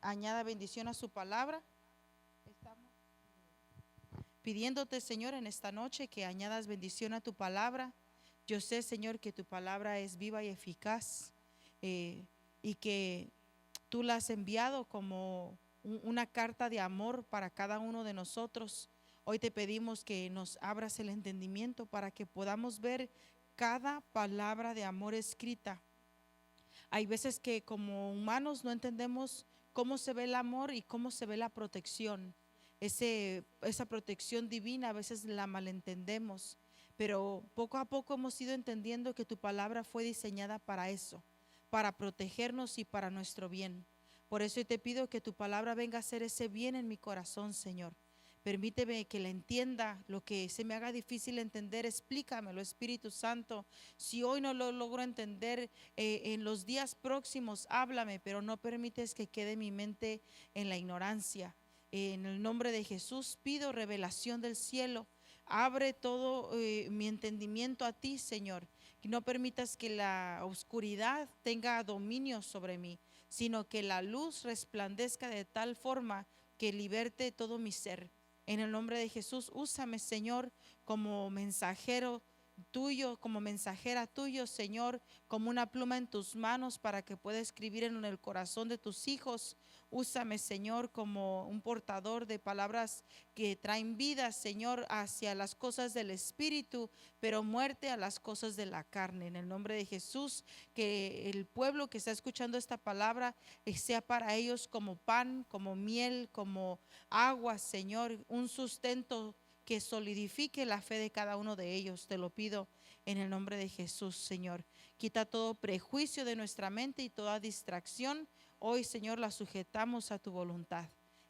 añada bendición a su palabra. Estamos pidiéndote, Señor, en esta noche que añadas bendición a tu palabra. Yo sé, Señor, que tu palabra es viva y eficaz, y que tú la has enviado como una carta de amor para cada uno de nosotros. Hoy te pedimos que nos abras el entendimiento para que podamos ver cada palabra de amor escrita. Hay veces que como humanos no entendemos cómo se ve el amor y cómo se ve la protección. Esa protección divina a veces la malentendemos, pero poco a poco hemos ido entendiendo que tu palabra fue diseñada para eso, para protegernos y para nuestro bien. Por eso te pido que tu palabra venga a hacer ese bien en mi corazón, Señor. Permíteme que la entienda, lo que se me haga difícil entender, explícamelo, Espíritu Santo. Si hoy no lo logro entender, en los días próximos háblame, pero no permites que quede mi mente en la ignorancia. En el nombre de Jesús pido revelación del cielo. Abre todo mi entendimiento a ti, Señor. Que no permitas que la oscuridad tenga dominio sobre mí, sino que la luz resplandezca de tal forma que liberte todo mi ser. En el nombre de Jesús, úsame, Señor, como mensajero tuyo, como mensajera tuyo, Señor, como una pluma en tus manos para que pueda escribir en el corazón de tus hijos. Úsame, Señor, como un portador de palabras que traen vida, Señor, hacia las cosas del Espíritu, pero muerte a las cosas de la carne. En el nombre de Jesús, que el pueblo que está escuchando esta palabra sea para ellos como pan, como miel, como agua, Señor, un sustento que solidifique la fe de cada uno de ellos. Te lo pido en el nombre de Jesús, Señor. Quita todo prejuicio de nuestra mente y toda distracción. Hoy, Señor, la sujetamos a tu voluntad.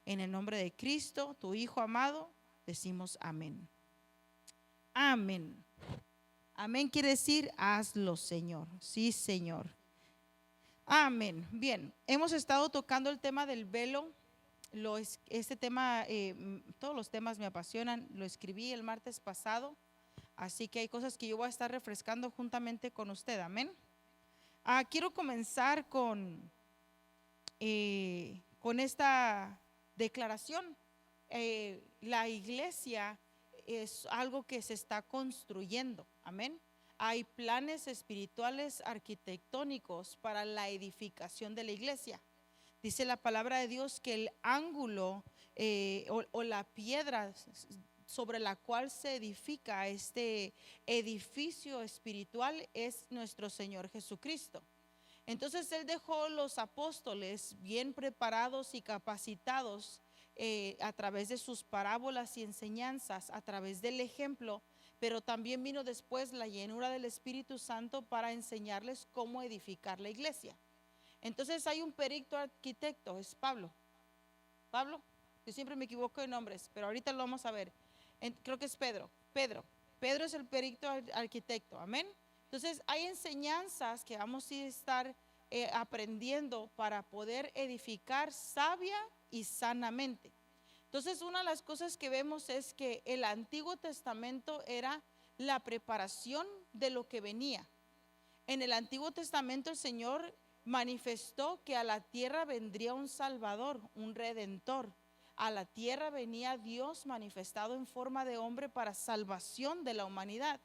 En el nombre de Cristo, tu Hijo amado, decimos amén. Amén. Amén quiere decir, hazlo, Señor. Sí, Señor. Amén. Bien, hemos estado tocando el tema del velo. Este tema, todos los temas me apasionan. Lo escribí el martes pasado, así que hay cosas que yo voy a estar refrescando juntamente con usted. Amén. Quiero comenzar con esta declaración. La iglesia es algo que se está construyendo. Amén. Hay planes espirituales arquitectónicos para la edificación de la iglesia. Dice la palabra de Dios que el ángulo o la piedra sobre la cual se edifica este edificio espiritual es nuestro Señor Jesucristo. Entonces Él dejó los apóstoles bien preparados y capacitados a través de sus parábolas y enseñanzas, a través del ejemplo, pero también vino después la llenura del Espíritu Santo para enseñarles cómo edificar la iglesia. Entonces hay un perito arquitecto, es Pablo. Pablo, yo siempre me equivoco de nombres, pero ahorita lo vamos a ver. Creo que es Pedro. Pedro es el perito arquitecto, amén. Entonces hay enseñanzas que vamos a estar aprendiendo para poder edificar sabia y sanamente. Entonces una de las cosas que vemos es que el Antiguo Testamento era la preparación de lo que venía. En el Antiguo Testamento el Señor manifestó que a la tierra vendría un Salvador, un Redentor. A la tierra venía Dios manifestado en forma de hombre para salvación de la humanidad.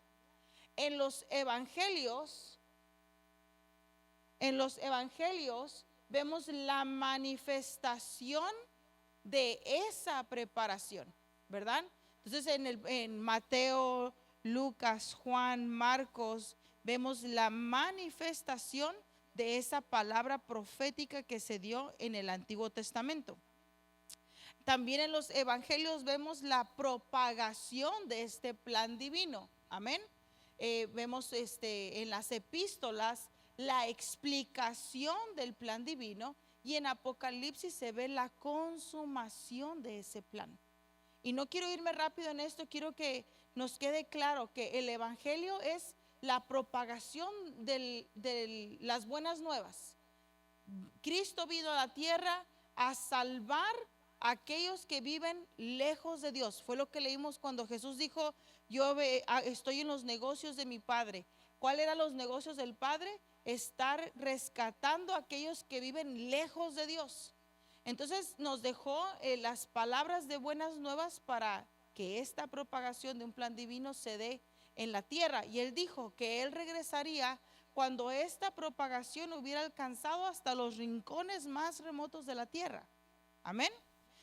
En los evangelios vemos la manifestación de esa preparación, ¿verdad? Entonces en Mateo, Lucas, Juan, Marcos, vemos la manifestación de esa palabra profética que se dio en el Antiguo Testamento. También en los evangelios vemos la propagación de este plan divino. Amén. Vemos en las epístolas la explicación del plan divino, y en Apocalipsis se ve la consumación de ese plan. Y no quiero irme rápido en esto, quiero que nos quede claro que el evangelio es la propagación de las buenas nuevas. Cristo vino a la tierra a salvar a aquellos que viven lejos de Dios. Fue lo que leímos cuando Jesús dijo: yo estoy en los negocios de mi Padre. ¿Cuáles eran los negocios del Padre? Estar rescatando a aquellos que viven lejos de Dios. Entonces nos dejó las palabras de buenas nuevas para que esta propagación de un plan divino se dé en la tierra. Y él dijo que él regresaría cuando esta propagación hubiera alcanzado hasta los rincones más remotos de la tierra. Amén.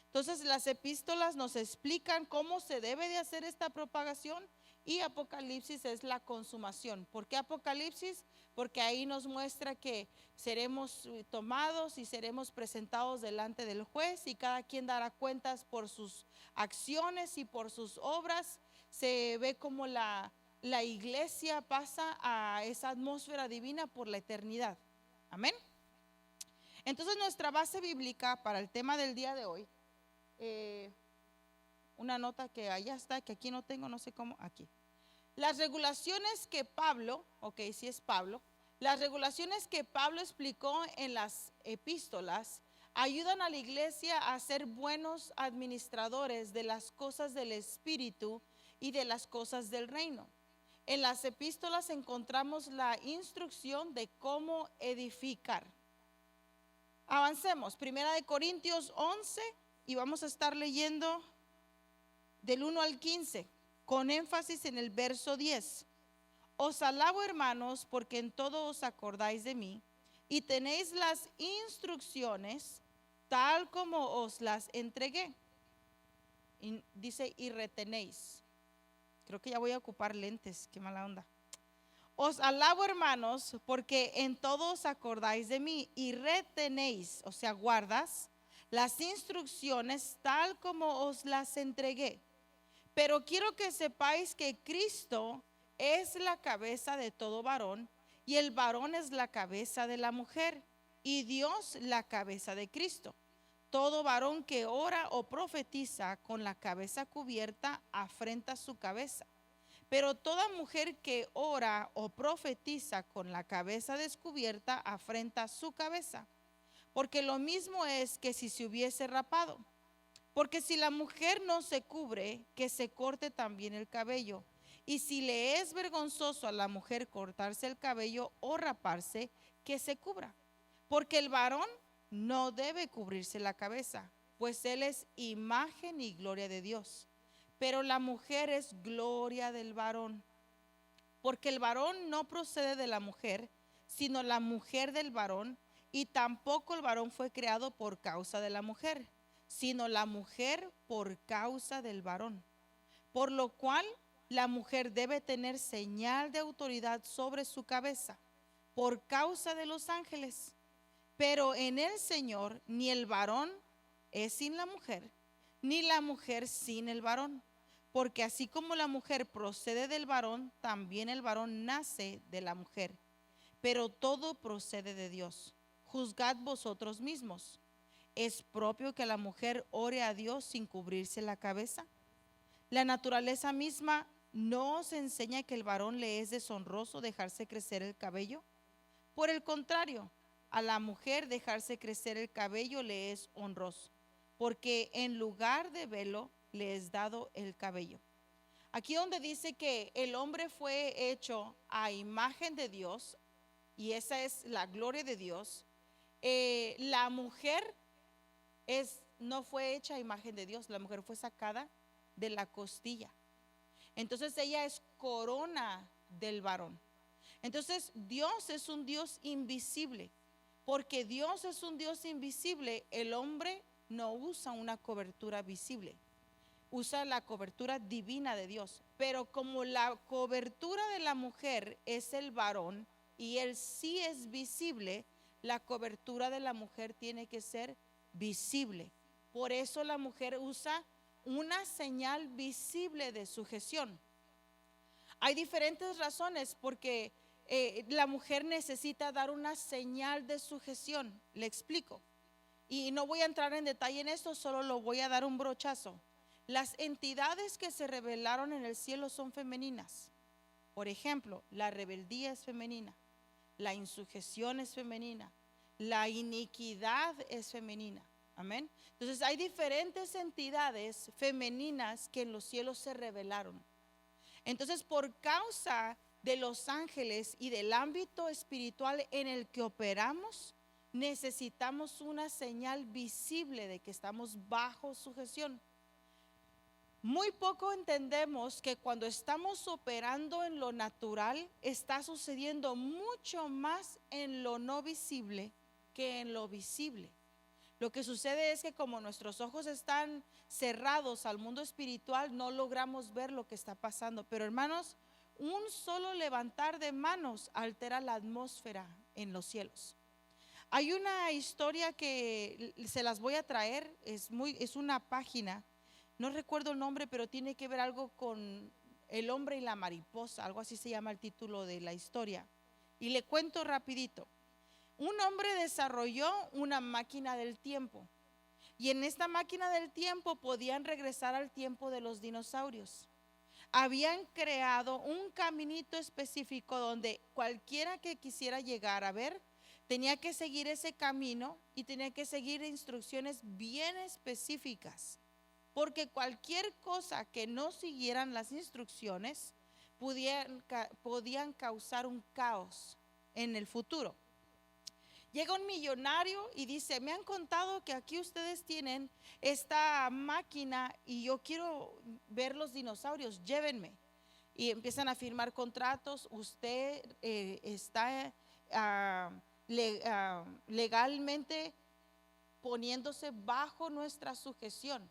Entonces las epístolas nos explican cómo se debe de hacer esta propagación y Apocalipsis es la consumación. ¿Por qué Apocalipsis? Porque ahí nos muestra que seremos tomados y seremos presentados delante del juez y cada quien dará cuentas por sus acciones y por sus obras. Se ve como la iglesia pasa a esa atmósfera divina por la eternidad. Amén. Entonces nuestra base bíblica para el tema del día de hoy, una nota que allá está, que aquí no tengo, no sé cómo, aquí. Las regulaciones que Pablo, ok, sí es Pablo, las regulaciones que Pablo explicó en las epístolas ayudan a la iglesia a ser buenos administradores de las cosas del Espíritu y de las cosas del reino. En las epístolas encontramos la instrucción de cómo edificar. Avancemos, Primera de Corintios 11 y vamos a estar leyendo del 1 al 15, con énfasis en el verso 10. Os alabo, hermanos, porque en todo os acordáis de mí y tenéis las instrucciones tal como os las entregué. Y dice, y retenéis. Creo que ya voy a ocupar lentes, qué mala onda. Os alabo, hermanos, porque en todo os acordáis de mí y retenéis, o sea, guardas las instrucciones tal como os las entregué. Pero quiero que sepáis que Cristo es la cabeza de todo varón y el varón es la cabeza de la mujer y Dios la cabeza de Cristo. Todo varón que ora o profetiza con la cabeza cubierta afrenta su cabeza. Pero toda mujer que ora o profetiza con la cabeza descubierta afrenta su cabeza. Porque lo mismo es que si se hubiese rapado. Porque si la mujer no se cubre, que se corte también el cabello. Y si le es vergonzoso a la mujer cortarse el cabello o raparse, que se cubra. Porque el varón no debe cubrirse la cabeza, pues él es imagen y gloria de Dios. Pero la mujer es gloria del varón. Porque el varón no procede de la mujer, sino la mujer del varón. Y tampoco el varón fue creado por causa de la mujer, sino la mujer por causa del varón. Por lo cual la mujer debe tener señal de autoridad sobre su cabeza, por causa de los ángeles. Pero en el Señor ni el varón es sin la mujer, ni la mujer sin el varón. Porque así como la mujer procede del varón, también el varón nace de la mujer. Pero todo procede de Dios. Juzgad vosotros mismos. ¿Es propio que la mujer ore a Dios sin cubrirse la cabeza? La naturaleza misma no os enseña que el varón le es deshonroso dejarse crecer el cabello. Por el contrario, a la mujer dejarse crecer el cabello le es honroso, porque en lugar de velo le es dado el cabello. Aquí donde dice que el hombre fue hecho a imagen de Dios, y esa es la gloria de Dios, la mujer no fue hecha a imagen de Dios, la mujer fue sacada de la costilla. Entonces ella es corona del varón. Entonces Dios es un Dios invisible. Porque Dios es un Dios invisible, el hombre no usa una cobertura visible, usa la cobertura divina de Dios. Pero como la cobertura de la mujer es el varón y él sí es visible, la cobertura de la mujer tiene que ser visible. Por eso la mujer usa una señal visible de sujeción. Hay diferentes razones porque la mujer necesita dar una señal de sujeción. Le explico. Y no voy a entrar en detalle en esto, solo lo voy a dar un brochazo. Las entidades que se revelaron en el cielo son femeninas. Por ejemplo, la rebeldía es femenina, la insujeción es femenina, la iniquidad es femenina. Amén. Entonces hay diferentes entidades femeninas que en los cielos se revelaron. Entonces, por causa de los ángeles y del ámbito espiritual en el que operamos, necesitamos una señal visible de que estamos bajo sujeción. Muy poco entendemos que cuando estamos operando en lo natural, está sucediendo mucho más en lo no visible que en lo visible. Lo que sucede es que como nuestros ojos están cerrados al mundo espiritual, no logramos ver lo que está pasando. Pero hermanos, un solo levantar de manos altera la atmósfera en los cielos. Hay una historia que se las voy a traer, es una página, no recuerdo el nombre, pero tiene que ver algo con el hombre y la mariposa, algo así se llama el título de la historia. Y le cuento rapidito. Un hombre desarrolló una máquina del tiempo, y en esta máquina del tiempo podían regresar al tiempo de los dinosaurios. Habían creado un caminito específico donde cualquiera que quisiera llegar a ver tenía que seguir ese camino y tenía que seguir instrucciones bien específicas, porque cualquier cosa que no siguieran las instrucciones podían causar un caos en el futuro. Llega un millonario y dice: me han contado que aquí ustedes tienen esta máquina y yo quiero ver los dinosaurios, llévenme. Y empiezan a firmar contratos. Usted está legalmente poniéndose bajo nuestra sujeción.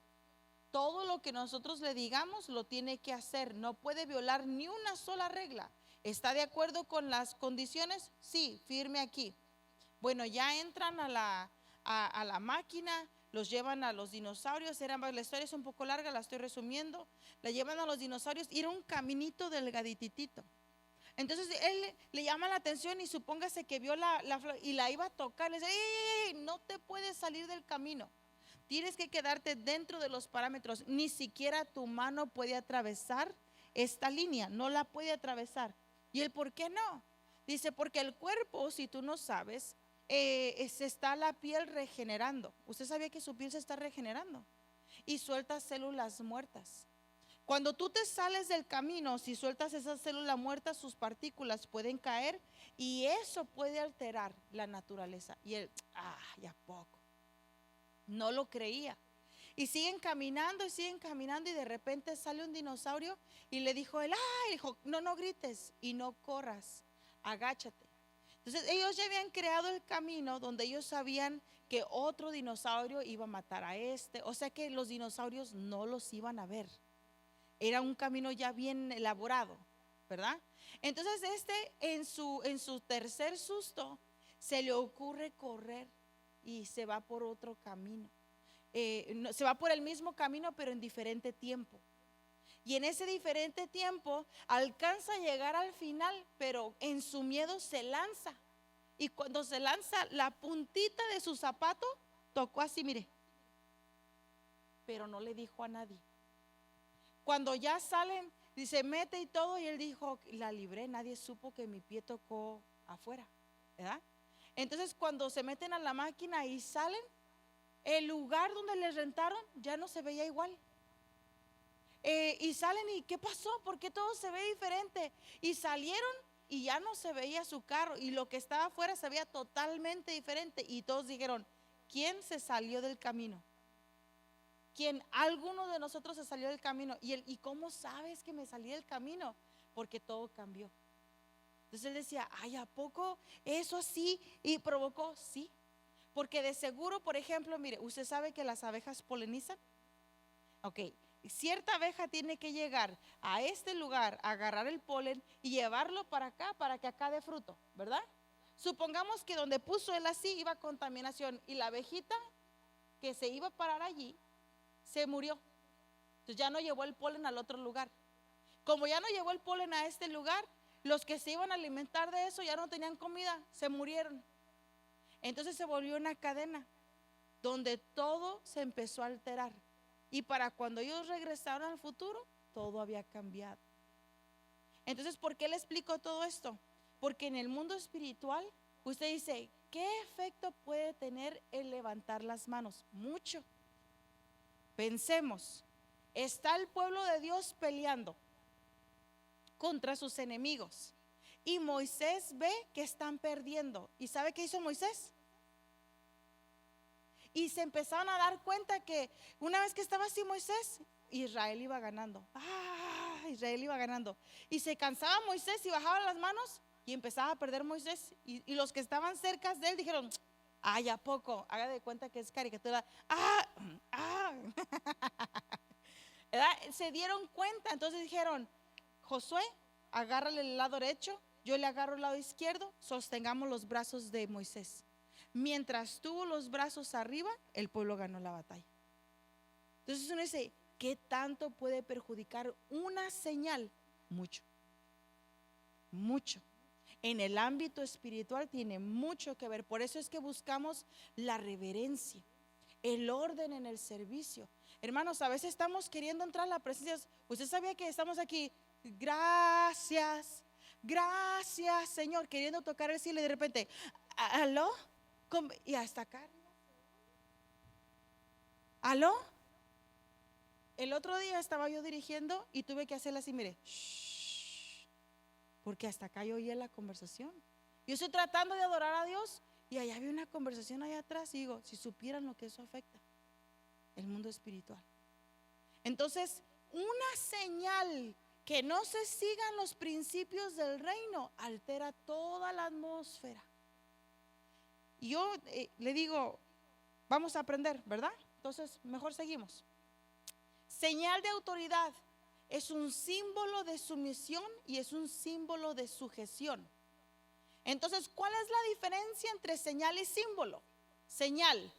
Todo lo que nosotros le digamos lo tiene que hacer, no puede violar ni una sola regla. ¿Está de acuerdo con las condiciones? Sí, firme aquí. Bueno, ya entran a la máquina, los llevan a los dinosaurios. La historia es un poco larga, la estoy resumiendo. La llevan a los dinosaurios y era un caminito delgaditito. Entonces él le llama la atención y supóngase que vio la flor y la iba a tocar. Le dice: ¡Ey! No te puedes salir del camino. Tienes que quedarte dentro de los parámetros. Ni siquiera tu mano puede atravesar esta línea, no la puede atravesar. ¿Y el por qué no? Dice: porque el cuerpo, si tú no sabes, se está la piel regenerando. ¿Usted sabía que su piel se está regenerando? Y suelta células muertas. Cuando tú te sales del camino, si sueltas esas células muertas, sus partículas pueden caer y eso puede alterar la naturaleza. Y él, ya poco. No lo creía. Y siguen caminando y de repente sale un dinosaurio y le dijo él: dijo, no grites y no corras, agáchate. Entonces ellos ya habían creado el camino donde ellos sabían que otro dinosaurio iba a matar a este, o sea que los dinosaurios no los iban a ver. Era un camino ya bien elaborado, ¿verdad? Entonces en su tercer susto se le ocurre correr y se va por otro camino. Se va por el mismo camino pero en diferente tiempo. Y en ese diferente tiempo alcanza a llegar al final, pero en su miedo se lanza. Y cuando se lanza, la puntita de su zapato tocó así, mire, pero no le dijo a nadie. Cuando ya salen, dice, mete y todo, y él dijo, la libré, nadie supo que mi pie tocó afuera, ¿verdad? Entonces cuando se meten a la máquina y salen, el lugar donde les rentaron ya no se veía igual. Y salen y ¿qué pasó? ¿Por qué todo se ve diferente? Y salieron y ya no se veía su carro y lo que estaba afuera se veía totalmente diferente. Y todos dijeron, ¿quién se salió del camino? ¿Quién? Alguno de nosotros se salió del camino. ¿Y cómo sabes que me salí del camino? Porque todo cambió. Entonces él decía, ¿a poco eso así? Y provocó, sí. Porque de seguro, por ejemplo, mire, ¿usted sabe que las abejas polinizan? Ok, cierta abeja tiene que llegar a este lugar, agarrar el polen y llevarlo para acá, para que acá dé fruto, ¿verdad? Supongamos que donde puso él así iba contaminación y la abejita que se iba a parar allí se murió. Entonces ya no llevó el polen al otro lugar. Como ya no llevó el polen a este lugar, los que se iban a alimentar de eso ya no tenían comida, se murieron. Entonces se volvió una cadena donde todo se empezó a alterar. Y para cuando ellos regresaron al futuro, todo había cambiado. Entonces, ¿por qué le explico todo esto? Porque en el mundo espiritual, usted dice, ¿qué efecto puede tener el levantar las manos? Mucho. Pensemos, está el pueblo de Dios peleando contra sus enemigos. Y Moisés ve que están perdiendo. ¿Y sabe qué hizo Moisés? y se empezaron a dar cuenta que una vez que estaba así Moisés, Israel iba ganando. Israel iba ganando. Y se cansaba Moisés y bajaba las manos y empezaba a perder Moisés. Y los que estaban cerca de él dijeron, ay, ¿a poco? Haga de cuenta que es caricatura. Se dieron cuenta, entonces dijeron, Josué, agárrale el lado derecho, yo le agarro el lado izquierdo, sostengamos los brazos de Moisés. Mientras tuvo los brazos arriba, el pueblo ganó la batalla. Entonces uno dice, ¿qué tanto puede perjudicar una señal? Mucho, mucho. En el ámbito espiritual tiene mucho que ver. Por eso es que buscamos la reverencia, el orden en el servicio. Hermanos, a veces estamos queriendo entrar a la presencia. Usted sabía que estamos aquí, gracias, gracias Señor, queriendo tocar el cielo y de repente, ¿aló? Y hasta acá, ¿aló? El otro día estaba yo dirigiendo y tuve que hacerla así, mire, shh, porque hasta acá yo oía la conversación. Yo estoy tratando de adorar a Dios y allá había una conversación allá atrás y digo, si supieran lo que eso afecta, el mundo espiritual. Entonces, una señal que no se sigan los principios del reino altera toda la atmósfera. Y yo le digo, vamos a aprender, ¿verdad? Entonces, mejor seguimos. Señal de autoridad es un símbolo de sumisión y es un símbolo de sujeción. Entonces, ¿cuál es la diferencia entre señal y símbolo? Señal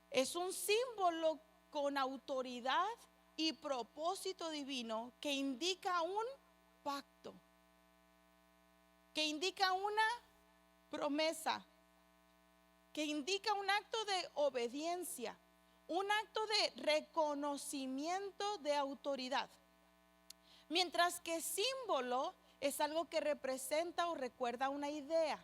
es un símbolo con autoridad y propósito divino que indica un pacto, que indica una promesa, que indica un acto de obediencia, un acto de reconocimiento de autoridad. Mientras que símbolo es algo que representa o recuerda una idea,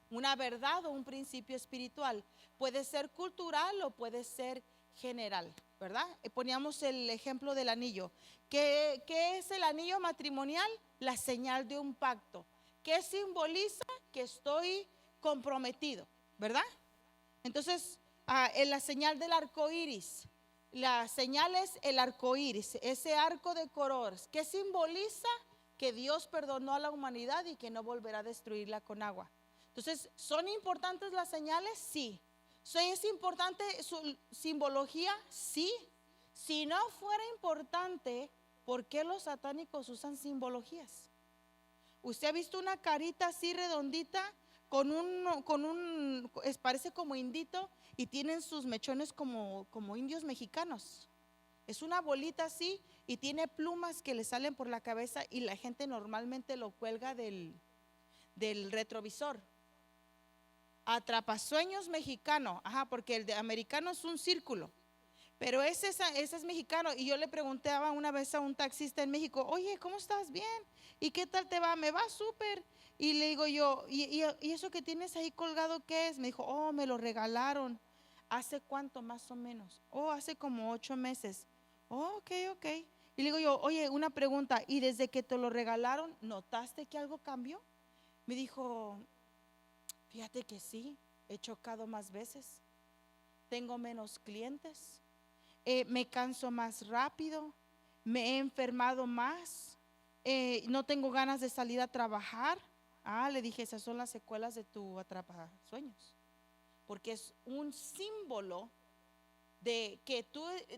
una verdad o un principio espiritual. Puede ser cultural o puede ser general, ¿verdad? Poníamos el ejemplo del anillo. ¿Qué es el anillo matrimonial? La señal de un pacto. ¿Qué simboliza? Que estoy comprometido, ¿verdad? Entonces, en la señal del arco iris, la señal es el arco iris, ese arco de colores. ¿Qué simboliza? Que Dios perdonó a la humanidad y que no volverá a destruirla con agua. Entonces, ¿son importantes las señales? Sí. ¿Es importante su simbología? Sí. Si no fuera importante, ¿por qué los satánicos usan simbologías? ¿Usted ha visto una carita así redondita parece como indito y tienen sus mechones como indios mexicanos? Es una bolita así y tiene plumas que le salen por la cabeza y la gente normalmente lo cuelga del retrovisor. Atrapasueños mexicano, porque el de americano es un círculo, pero ese es mexicano. Y yo le preguntaba una vez a un taxista en México, oye, ¿cómo estás? Bien, ¿y qué tal te va? Me va súper. Y le digo yo, ¿y eso que tienes ahí colgado qué es? Me dijo, oh, me lo regalaron. ¿Hace cuánto más o menos? Oh, hace como 8 meses. Oh, ok. Y le digo yo, oye, una pregunta, ¿y desde que te lo regalaron, notaste que algo cambió? Me dijo, fíjate que sí, he chocado más veces, tengo menos clientes, me canso más rápido, me he enfermado más, no tengo ganas de salir a trabajar. Le dije, esas son las secuelas de tu atrapasueños, porque es un símbolo de que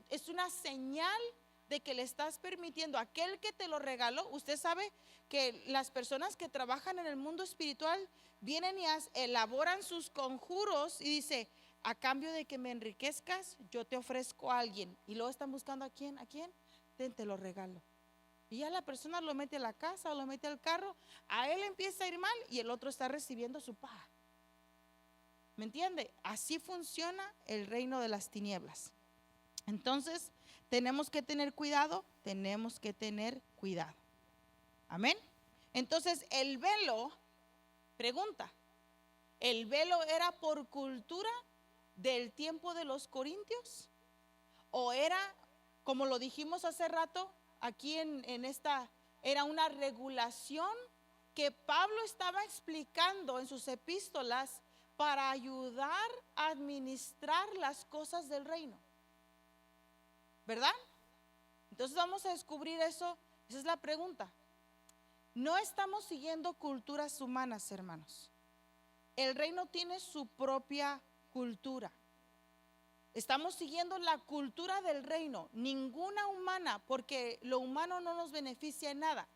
es una señal de que le estás permitiendo a aquel que te lo regaló. Usted sabe que las personas que trabajan en el mundo espiritual vienen y elaboran sus conjuros y dice, a cambio de que me enriquezcas, yo te ofrezco a alguien. Y luego están buscando a quién, te lo regalo. Y ya la persona lo mete a la casa o lo mete al carro, a él empieza a ir mal y el otro está recibiendo su paga. ¿Me entiende? Así funciona el reino de las tinieblas. Entonces, tenemos que tener cuidado, Amén. Entonces, el velo, pregunta, ¿el velo era por cultura del tiempo de los corintios? ¿O era, como lo dijimos hace rato, aquí en esta, era una regulación que Pablo estaba explicando en sus epístolas para ayudar a administrar las cosas del reino, ¿verdad? Entonces vamos a descubrir eso. Esa es la pregunta. No estamos siguiendo culturas humanas, hermanos. El reino tiene su propia cultura. Estamos siguiendo la cultura del reino, ninguna humana, porque lo humano no nos beneficia en nada.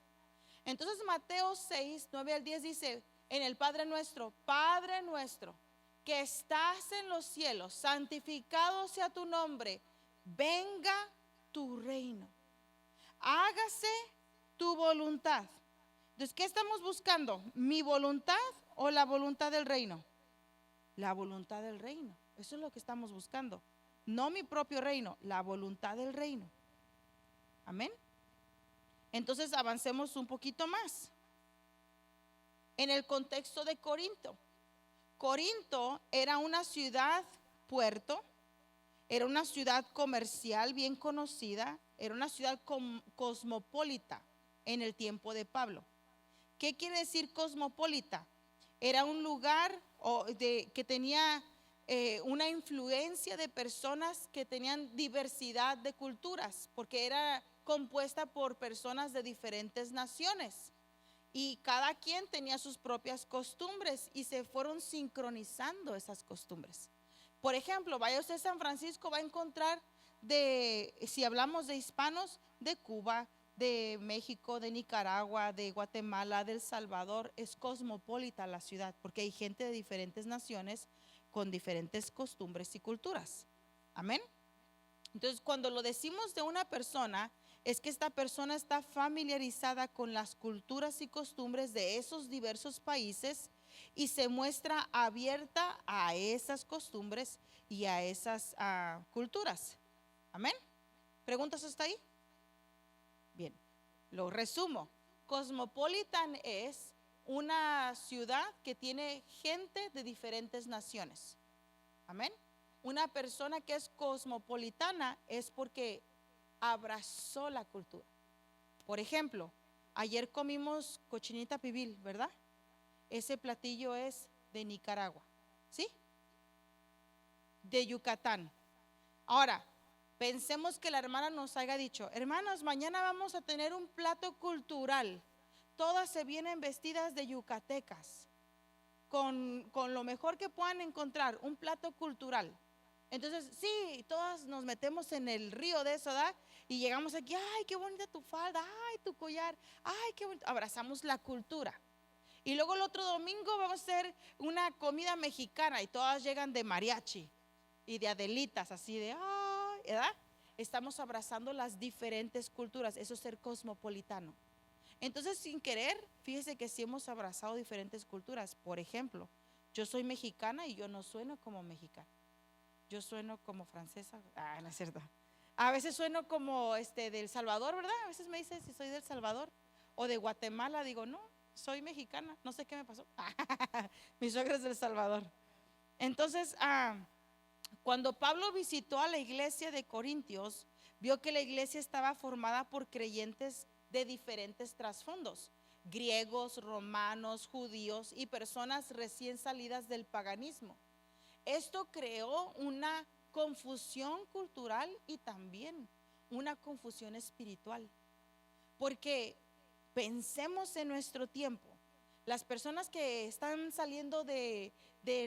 Entonces Mateo 6, 9 al 10 dice, en el Padre nuestro, que estás en los cielos, santificado sea tu nombre, venga tu reino, hágase tu voluntad. Entonces, ¿qué estamos buscando? ¿Mi voluntad o la voluntad del reino? La voluntad del reino. Eso es lo que estamos buscando. No mi propio reino, la voluntad del reino. Amén. Entonces avancemos un poquito más. En el contexto de Corinto. Corinto era una ciudad puerto, era una ciudad comercial bien conocida, era una ciudad cosmopolita en el tiempo de Pablo. ¿Qué quiere decir cosmopolita? Era un lugar que tenía una influencia de personas que tenían diversidad de culturas, porque era compuesta por personas de diferentes naciones y cada quien tenía sus propias costumbres y se fueron sincronizando esas costumbres. Por ejemplo, vaya usted a San Francisco, va a encontrar si hablamos de hispanos, de Cuba, de México, de Nicaragua, de Guatemala, de El Salvador. Es cosmopolita la ciudad porque hay gente de diferentes naciones con diferentes costumbres y culturas. Amén. Entonces, cuando lo decimos de una persona, es que esta persona está familiarizada con las culturas y costumbres de esos diversos países y se muestra abierta a esas costumbres y a esas culturas. Amén. ¿Preguntas hasta ahí? Bien, lo resumo. Cosmopolitan es una ciudad que tiene gente de diferentes naciones. Amén. Una persona que es cosmopolitana es porque abrazó la cultura. Por ejemplo, ayer comimos cochinita pibil, ¿verdad? Ese platillo es de Nicaragua, ¿sí? De Yucatán. Ahora, pensemos que la hermana nos haya dicho, hermanos, mañana vamos a tener un plato cultural. Todas se vienen vestidas de yucatecas, con lo mejor que puedan encontrar, un plato cultural. Entonces, sí, todas nos metemos en el río de eso, ¿verdad? Y llegamos aquí, ay, qué bonita tu falda, ay, tu collar, ay, qué bonito. Abrazamos la cultura. Y luego el otro domingo vamos a hacer una comida mexicana y todas llegan de mariachi y de adelitas, así de, ay, ¿verdad? Estamos abrazando las diferentes culturas, eso es ser cosmopolitano. Entonces, sin querer, fíjese que sí hemos abrazado diferentes culturas. Por ejemplo, yo soy mexicana y yo no sueno como mexicana. Yo sueno como francesa. No es cierto. A veces sueno como de El Salvador, ¿verdad? A veces me dicen si soy del Salvador o de Guatemala. Digo, no, soy mexicana. No sé qué me pasó. Mi suegra es del Salvador. Entonces, cuando Pablo visitó a la iglesia de Corintios, vio que la iglesia estaba formada por creyentes de diferentes trasfondos, griegos, romanos, judíos y personas recién salidas del paganismo. Esto creó una confusión cultural y también una confusión espiritual, porque pensemos en nuestro tiempo, las personas que están saliendo de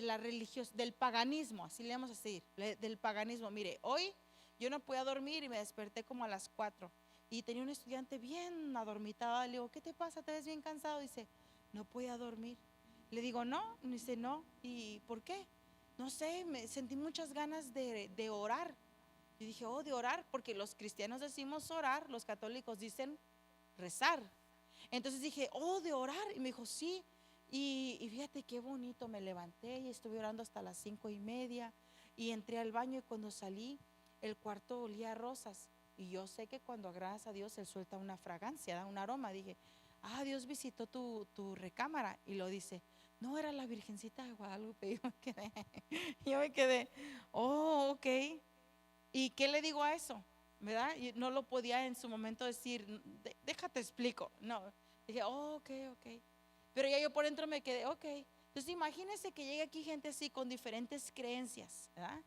la religión, del paganismo, así le vamos a decir, del paganismo. Mire, hoy yo no podía dormir y me desperté como a las 4 y tenía un estudiante bien adormitado. Le digo, ¿qué te pasa? ¿Te ves bien cansado? Dice, no podía dormir. Le digo, no. Dice, no. ¿Y por qué? No sé, me sentí muchas ganas de orar. Yo dije, de orar, porque los cristianos decimos orar, los católicos dicen rezar. Entonces dije, de orar. Y me dijo, sí. Y fíjate qué bonito, me levanté y estuve orando hasta las 5:30 y entré al baño y cuando salí el cuarto olía a rosas y yo sé que cuando agradas a Dios Él suelta una fragancia, da un aroma. Dije, Dios visitó tu recámara y lo dice, no, era la Virgencita de Guadalupe. Yo me quedé, ok. ¿Y qué le digo a eso? ¿Verdad? Y no lo podía en su momento decir, déjate explico. No, dije, ok. Pero ya yo por dentro me quedé, ok. Entonces imagínense que llegue aquí gente así con diferentes creencias, ¿verdad?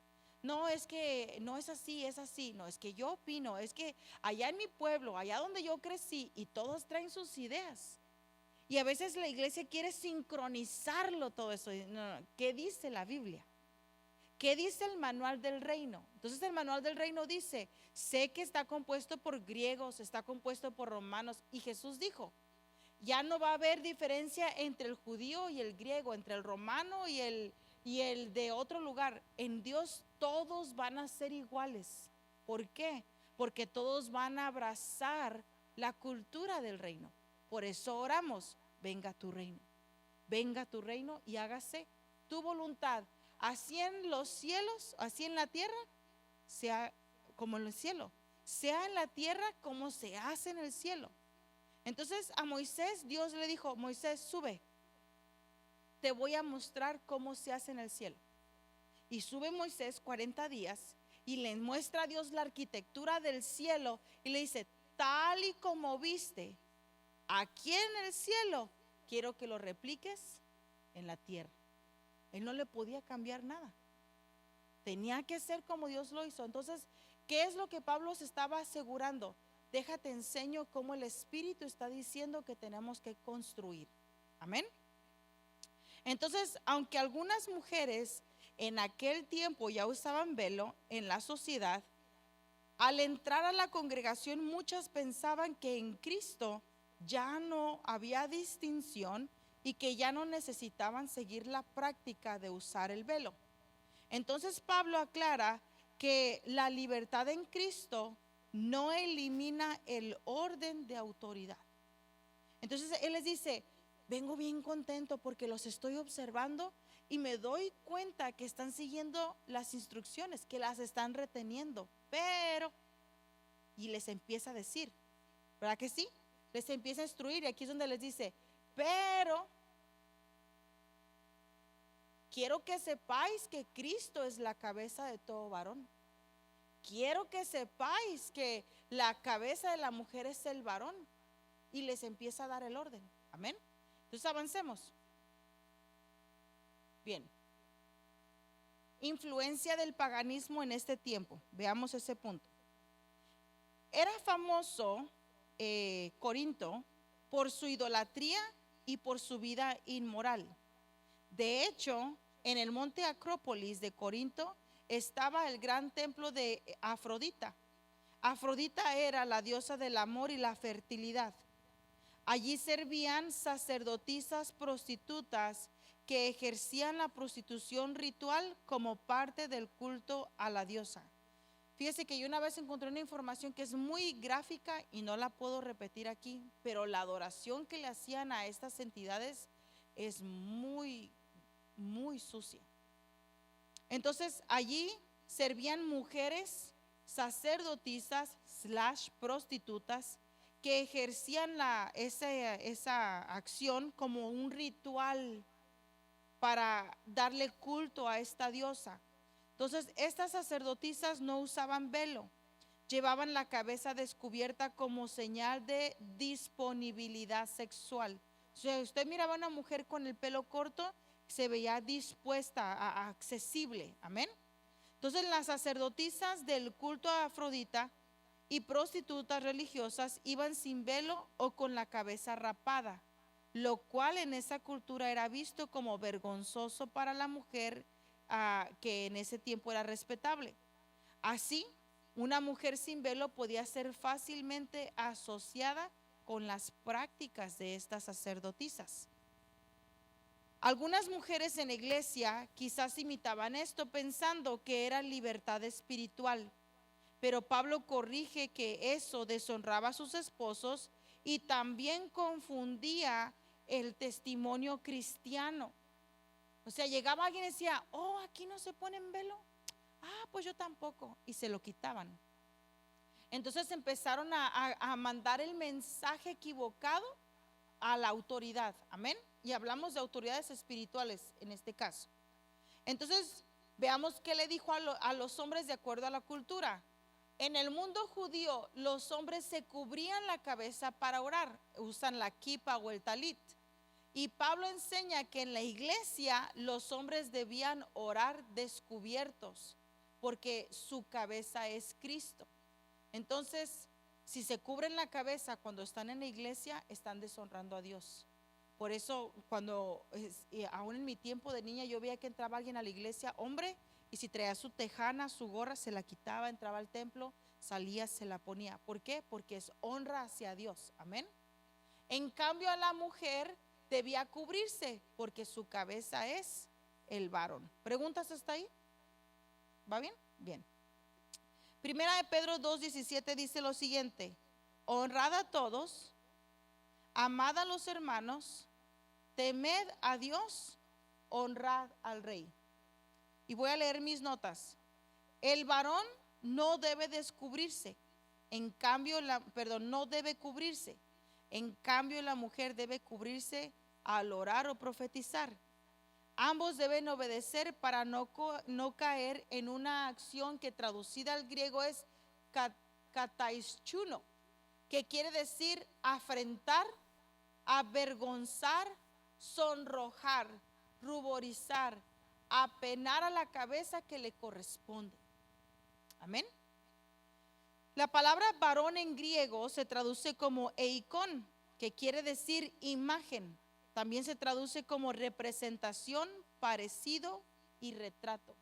No, es que no es así, es así. No, es que yo opino, es que allá en mi pueblo, allá donde yo crecí, y todos traen sus ideas. Y a veces la iglesia quiere sincronizarlo todo eso. No, no, ¿qué dice la Biblia? ¿Qué dice el manual del reino? Entonces el manual del reino dice, sé que está compuesto por griegos, está compuesto por romanos. Y Jesús dijo, ya no va a haber diferencia entre el judío y el griego, entre el romano y el de otro lugar. En Dios todos van a ser iguales. ¿Por qué? Porque todos van a abrazar la cultura del reino. Por eso oramos, venga tu reino y hágase tu voluntad, así en los cielos, así en la tierra, sea como en el cielo, sea en la tierra como se hace en el cielo. Entonces a Moisés Dios le dijo, Moisés, sube, te voy a mostrar cómo se hace en el cielo. Y sube Moisés 40 días y le muestra a Dios la arquitectura del cielo y le dice, tal y como viste aquí en el cielo, quiero que lo repliques en la tierra. Él no le podía cambiar nada. Tenía que ser como Dios lo hizo. Entonces, ¿qué es lo que Pablo se estaba asegurando? Déjate enseño cómo el Espíritu está diciendo que tenemos que construir. Amén. Entonces, aunque algunas mujeres en aquel tiempo ya usaban velo en la sociedad, al entrar a la congregación muchas pensaban que en Cristo ya no había distinción y que ya no necesitaban seguir la práctica de usar el velo. Entonces Pablo aclara que la libertad en Cristo no elimina el orden de autoridad. Entonces él les dice, vengo bien contento porque los estoy observando y me doy cuenta que están siguiendo las instrucciones, que las están reteniendo, pero, y les empieza a decir, ¿verdad que sí? Les empieza a instruir y aquí es donde les dice, pero quiero que sepáis que Cristo es la cabeza de todo varón. Quiero que sepáis que la cabeza de la mujer es el varón. Y les empieza a dar el orden. Amén. Entonces avancemos. Bien. Influencia del paganismo en este tiempo. Veamos ese punto. Era famoso Corinto por su idolatría y por su vida inmoral. De hecho, en el monte Acrópolis de Corinto estaba el gran templo de Afrodita. Afrodita era la diosa del amor y la fertilidad. Allí servían sacerdotisas prostitutas que ejercían la prostitución ritual como parte del culto a la diosa. Fíjese que yo una vez encontré una información que es muy gráfica y no la puedo repetir aquí, pero la adoración que le hacían a estas entidades es muy, muy sucia. Entonces allí servían mujeres sacerdotisas / prostitutas que ejercían esa acción como un ritual para darle culto a esta diosa. Entonces estas sacerdotisas no usaban velo, llevaban la cabeza descubierta como señal de disponibilidad sexual. O sea, usted miraba a una mujer con el pelo corto, se veía dispuesta, accesible, amén. Entonces las sacerdotisas del culto a Afrodita y prostitutas religiosas iban sin velo o con la cabeza rapada, lo cual en esa cultura era visto como vergonzoso para la mujer, que en ese tiempo era respetable. Así, una mujer sin velo podía ser fácilmente asociada con las prácticas de estas sacerdotisas. Algunas mujeres en la iglesia quizás imitaban esto pensando que era libertad espiritual, pero Pablo corrige que eso deshonraba a sus esposos y también confundía el testimonio cristiano. O sea, llegaba alguien y decía, oh, aquí no se ponen velo. Ah, pues yo tampoco. Y se lo quitaban. Entonces empezaron a mandar el mensaje equivocado a la autoridad. Amén. Y hablamos de autoridades espirituales en este caso. Entonces, veamos qué le dijo a los hombres de acuerdo a la cultura. En el mundo judío, los hombres se cubrían la cabeza para orar. Usan la kipa o el talit. Y Pablo enseña que en la iglesia los hombres debían orar descubiertos porque su cabeza es Cristo. Entonces, si se cubren la cabeza cuando están en la iglesia, están deshonrando a Dios. Por eso, aún en mi tiempo de niña, yo veía que entraba alguien a la iglesia, hombre, y si traía su tejana, su gorra, se la quitaba, entraba al templo, salía, se la ponía. ¿Por qué? Porque es honra hacia Dios. Amén. En cambio, a la mujer debía cubrirse porque su cabeza es el varón. ¿Preguntas hasta ahí? ¿Va bien? Bien. Primera de Pedro 2:17 dice lo siguiente: honrad a todos, amad a los hermanos, temed a Dios, honrad al rey. Y voy a leer mis notas. El varón no debe descubrirse, en cambio, no debe cubrirse. En cambio, la mujer debe cubrirse al orar o profetizar. Ambos deben obedecer para no caer en una acción que traducida al griego es kataischuno, que quiere decir afrentar, avergonzar, sonrojar, ruborizar, apenar a la cabeza que le corresponde. Amén. La palabra varón en griego se traduce como eikon, que quiere decir imagen. También se traduce como representación, parecido y retrato.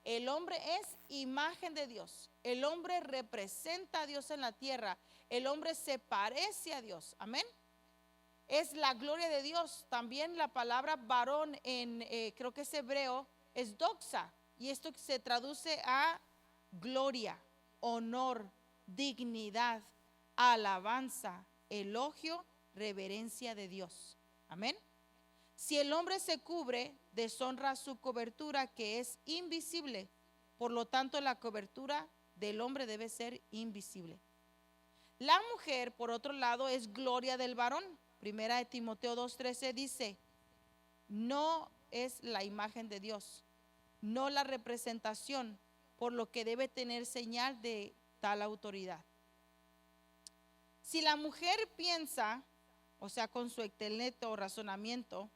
El hombre es imagen de Dios. El hombre representa a Dios en la tierra. El hombre se parece a Dios. Amén. Es la gloria de Dios. También la palabra varón creo que es hebreo, es doxa. Y esto se traduce a gloria, honor, dignidad, alabanza, elogio, reverencia de Dios. Amén. Si el hombre se cubre, deshonra su cobertura, que es invisible. Por lo tanto, la cobertura del hombre debe ser invisible. La mujer, por otro lado, es gloria del varón. Primera de Timoteo 2:13 dice: no es la imagen de Dios, no la representación, por lo que debe tener señal de tal autoridad. Si la mujer piensa, o sea, con su intelecto o razonamiento,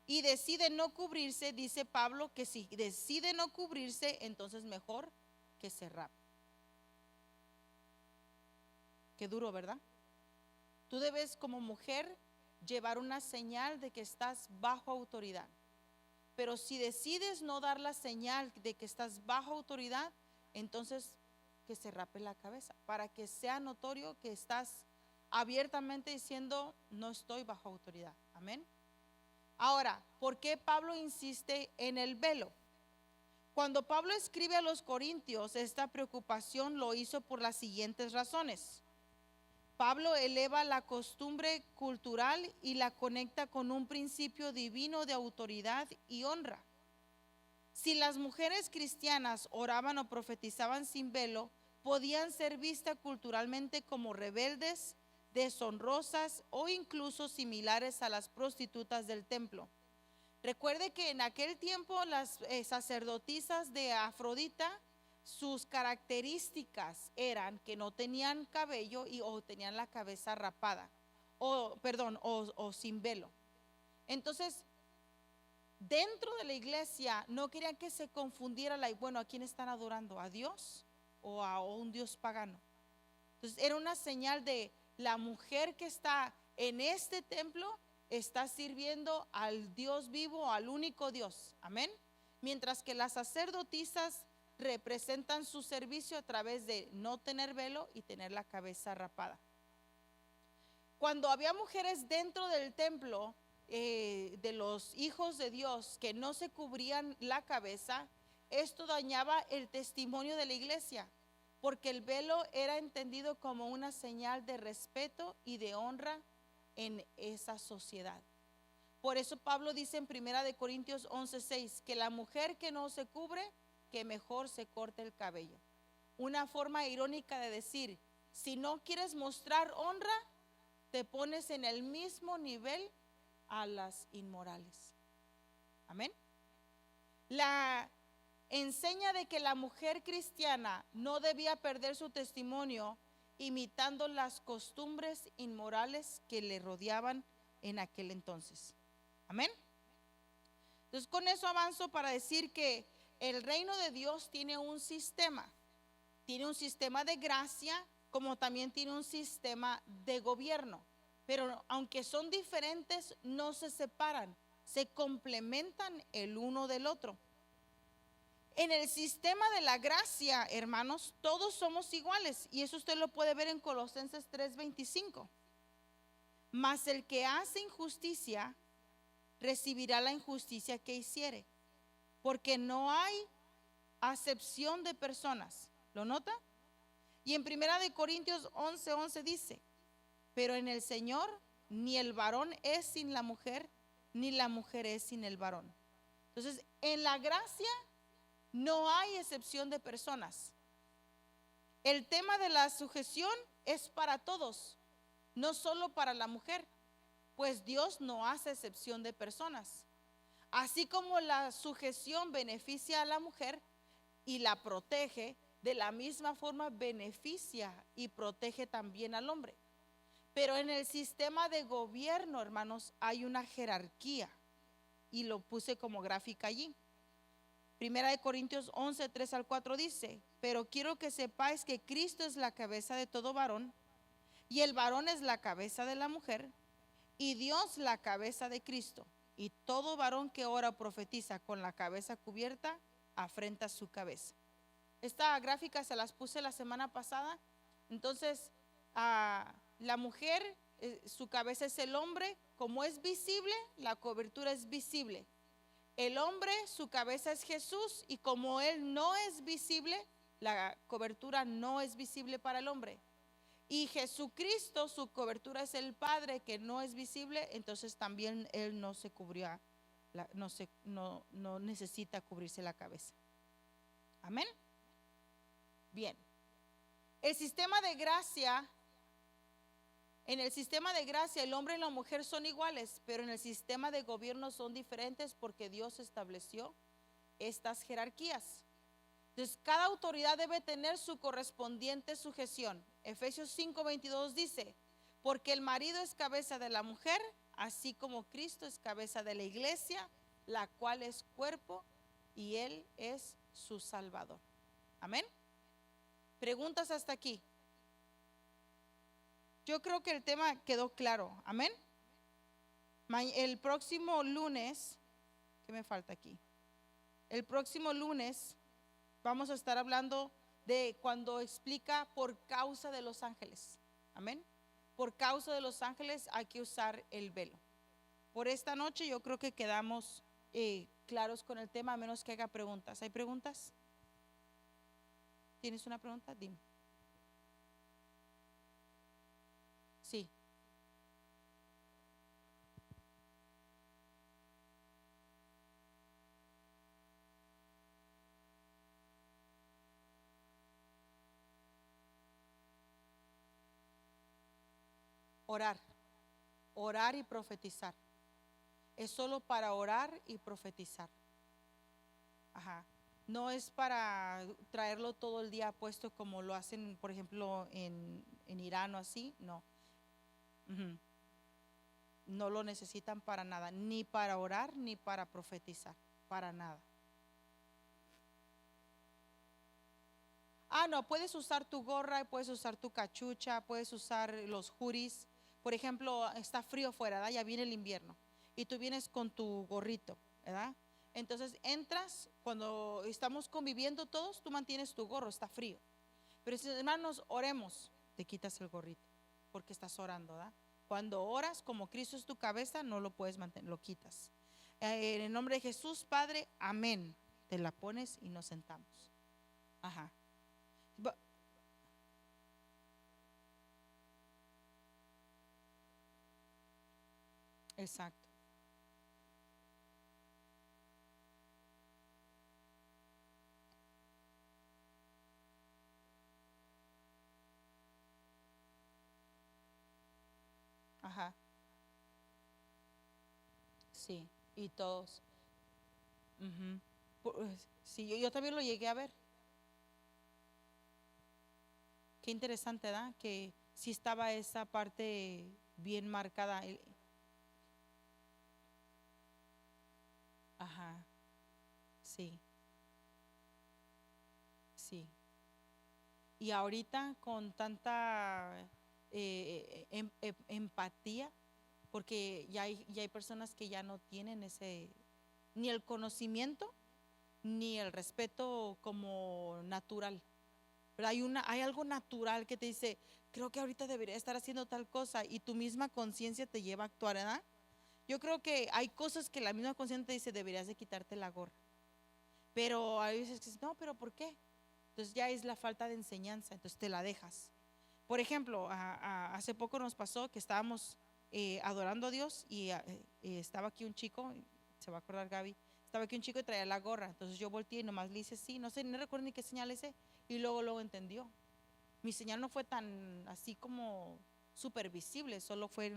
y decide no cubrirse, dice Pablo que si decide no cubrirse, entonces mejor que se rape. Qué duro, ¿verdad? Tú debes, como mujer, llevar una señal de que estás bajo autoridad. Pero si decides no dar la señal de que estás bajo autoridad, entonces que se rape la cabeza, para que sea notorio que estás abiertamente diciendo: no estoy bajo autoridad. Amén. Ahora, ¿por qué Pablo insiste en el velo? Cuando Pablo escribe a los Corintios, esta preocupación lo hizo por las siguientes razones. Pablo eleva la costumbre cultural y la conecta con un principio divino de autoridad y honra. Si las mujeres cristianas oraban o profetizaban sin velo, podían ser vistas culturalmente como rebeldes, deshonrosas o incluso similares a las prostitutas del templo. Recuerde que en aquel tiempo las sacerdotisas de Afrodita, sus características eran que no tenían cabello o tenían la cabeza rapada, o sin velo. Entonces, dentro de la iglesia no querían que se confundiera ¿a quién están adorando? ¿A Dios o a un Dios pagano? Entonces era una señal de la mujer que está en este templo está sirviendo al Dios vivo, al único Dios. Amén. Mientras que las sacerdotisas representan su servicio a través de no tener velo y tener la cabeza rapada. Cuando había mujeres dentro del templo de los hijos de Dios que no se cubrían la cabeza, esto dañaba el testimonio de la iglesia, porque el velo era entendido como una señal de respeto y de honra en esa sociedad. Por eso Pablo dice en 1 Corintios 11:6 que la mujer que no se cubre, que mejor se corte el cabello. Una forma irónica de decir: si no quieres mostrar honra, te pones en el mismo nivel a las inmorales. Amén. La enseña de que la mujer cristiana no debía perder su testimonio imitando las costumbres inmorales que le rodeaban en aquel entonces. Amén. Entonces con eso avanzo para decir que el reino de Dios tiene un sistema. Tiene un sistema de gracia, como también tiene un sistema de gobierno. Pero aunque son diferentes, no se separan, se complementan el uno del otro. En el sistema de la gracia, hermanos, todos somos iguales. Y eso usted lo puede ver en Colosenses 3:25. Mas el que hace injusticia recibirá la injusticia que hiciere, porque no hay acepción de personas. ¿Lo nota? Y en 1 Corintios 11:11 dice: pero en el Señor ni el varón es sin la mujer, ni la mujer es sin el varón. Entonces, en la gracia no hay excepción de personas. El tema de la sujeción es para todos, no solo para la mujer, pues Dios no hace excepción de personas. Así como la sujeción beneficia a la mujer y la protege, de la misma forma beneficia y protege también al hombre. Pero en el sistema de gobierno, hermanos, hay una jerarquía, y lo puse como gráfica allí. 1 Corintios 11:3-4 dice: pero quiero que sepáis que Cristo es la cabeza de todo varón, y el varón es la cabeza de la mujer, y Dios la cabeza de Cristo. Y todo varón que ora o profetiza con la cabeza cubierta, afrenta su cabeza. Esta gráfica se las puse la semana pasada. Entonces, la mujer, su cabeza es el hombre. Como es visible, la cobertura es visible. El hombre, su cabeza es Jesús, y como él no es visible, la cobertura no es visible para el hombre. Y Jesucristo, su cobertura es el Padre, que no es visible, entonces también él no se cubrió, no necesita cubrirse la cabeza. Amén. Bien. El sistema de gracia, en el sistema de gracia el hombre y la mujer son iguales, pero en el sistema de gobierno son diferentes porque Dios estableció estas jerarquías. Entonces cada autoridad debe tener su correspondiente sujeción. Efesios 5:22 dice: porque el marido es cabeza de la mujer, así como Cristo es cabeza de la iglesia, la cual es cuerpo, y él es su Salvador. Amén. Preguntas hasta aquí. Yo creo que el tema quedó claro. Amén. El próximo lunes, ¿qué me falta aquí? El próximo lunes vamos a estar hablando de cuando explica por causa de los ángeles. Amén. Por causa de los ángeles hay que usar el velo. Por esta noche yo creo que quedamos claros con el tema, a menos que haga preguntas. ¿Hay preguntas? ¿Tienes una pregunta? Dime. Sí. Orar y profetizar. Es solo para orar y profetizar. Ajá. No es para traerlo todo el día puesto como lo hacen, por ejemplo, en Irán o así. No. No lo necesitan para nada, ni para orar ni para profetizar, para nada. No, puedes usar tu gorra, puedes usar tu cachucha, puedes usar los juris. Por ejemplo, está frío fuera, ¿verdad? Ya viene el invierno y tú vienes con tu gorrito, ¿verdad? Entonces entras, cuando estamos conviviendo todos, tú mantienes tu gorro, está frío. Pero si hermanos, oremos, te quitas el gorrito porque estás orando, ¿verdad? Cuando oras, como Cristo es tu cabeza, no lo puedes mantener, lo quitas. En el nombre de Jesús, Padre, amén. Te la pones y nos sentamos. Ajá. Exacto. Ajá. Sí, y todos. Ujú. Sí, yo también lo llegué a ver. Qué interesante, ¿verdad? Que sí estaba esa parte bien marcada. Ajá, sí, sí. Y ahorita con tanta empatía, porque ya hay personas que ya no tienen ese, ni el conocimiento, ni el respeto como natural. Pero hay algo natural que te dice, creo que ahorita debería estar haciendo tal cosa y tu misma conciencia te lleva a actuar, ¿verdad? Yo creo que hay cosas que la misma conciencia te dice, deberías de quitarte la gorra. Pero hay veces que dices, no, pero ¿por qué? Entonces ya es la falta de enseñanza, entonces te la dejas. Por ejemplo, hace poco nos pasó que estábamos adorando a Dios y estaba aquí un chico, se va a acordar Gaby, estaba aquí un chico y traía la gorra. Entonces yo volteé y nomás le hice sí, no sé, no recuerdo ni qué señal hice y luego entendió. Mi señal no fue tan así como súper visible, solo fue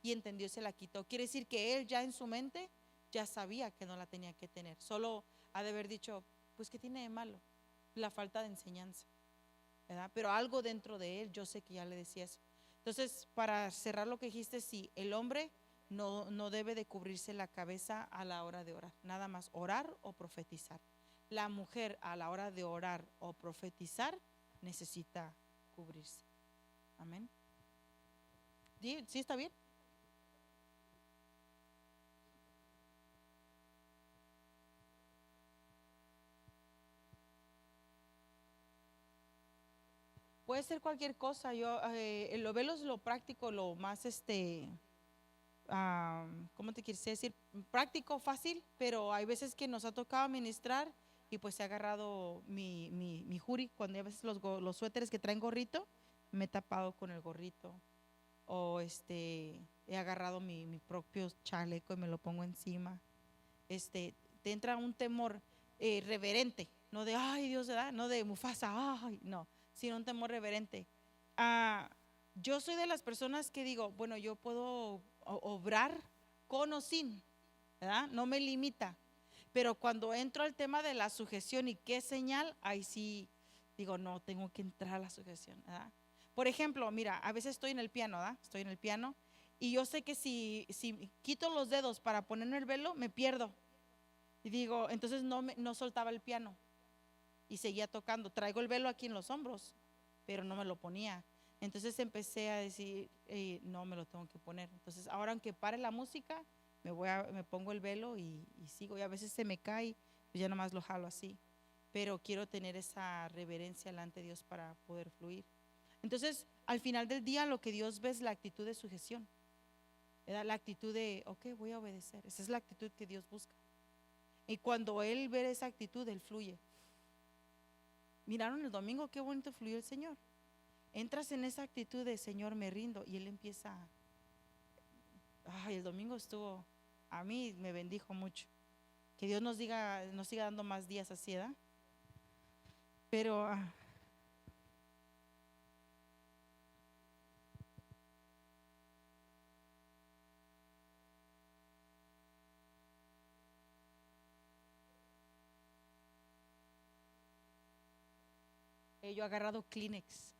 y entendió y se la quitó. Quiere decir que él ya en su mente ya sabía que no la tenía que tener. Solo ha de haber dicho, pues ¿qué tiene de malo? La falta de enseñanza, ¿verdad? Pero algo dentro de él, yo sé que ya le decía eso. Entonces, para cerrar lo que dijiste, sí, el hombre no debe de cubrirse la cabeza a la hora de orar, nada más orar o profetizar. La mujer a la hora de orar o profetizar necesita cubrirse. Amén. ¿Sí, sí está bien? Puede ser cualquier cosa. Yo, lo velo es lo práctico, lo más, ¿cómo te quieres decir? Práctico, fácil, pero hay veces que nos ha tocado ministrar y pues he agarrado mi juri, cuando a veces los suéteres que traen gorrito, me he tapado con el gorrito. O he agarrado mi propio chaleco y me lo pongo encima. Te entra un temor reverente, no de, ay Dios, ¿verdad? No de Mufasa, ay, no, sino un temor reverente. Ah, yo soy de las personas que digo, bueno, yo puedo obrar con o sin, ¿verdad? No me limita. Pero cuando entro al tema de la sujeción y qué señal, ahí sí digo, no, tengo que entrar a la sujeción, ¿verdad? Por ejemplo, mira, a veces estoy en el piano, ¿verdad? Estoy en el piano y yo sé que si quito los dedos para ponerme el velo, me pierdo. Y digo, entonces no soltaba el piano y seguía tocando. Traigo el velo aquí en los hombros, pero no me lo ponía. Entonces empecé a decir, no me lo tengo que poner. Entonces ahora aunque pare la música, me pongo el velo y sigo. Y a veces se me cae, pues ya nomás lo jalo así. Pero quiero tener esa reverencia delante de Dios para poder fluir. Entonces, al final del día, lo que Dios ve es la actitud de sujeción. ¿Verdad? La actitud de, ok, voy a obedecer. Esa es la actitud que Dios busca. Y cuando Él ve esa actitud, Él fluye. Miraron el domingo qué bonito fluyó el Señor. Entras en esa actitud de Señor, me rindo, y Él empieza. Ay, el domingo estuvo, a mí me bendijo mucho. Que Dios nos siga dando más días así, ¿verdad? Pero yo he agarrado Kleenex.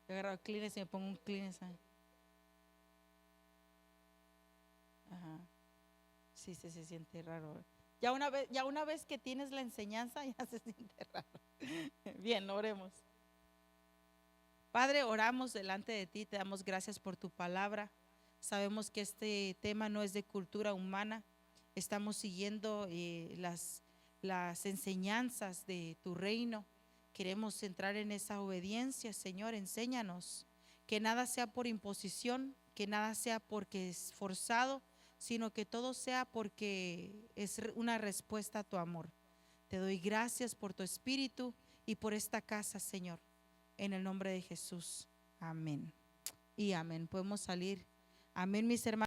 Yo he agarrado Kleenex y me pongo un Kleenex ahí. Ajá. Sí, se siente raro. Ya una vez que tienes la enseñanza, ya se siente raro. Bien, oremos. Padre, oramos delante de ti, te damos gracias por tu palabra. Sabemos que este tema no es de cultura humana. Estamos siguiendo las enseñanzas de tu reino. Queremos entrar en esa obediencia, Señor, enséñanos. Que nada sea por imposición, que nada sea porque es forzado, sino que todo sea porque es una respuesta a tu amor. Te doy gracias por tu espíritu y por esta casa, Señor. En el nombre de Jesús. Amén. Y amén. Podemos salir. Amén, mis hermanos.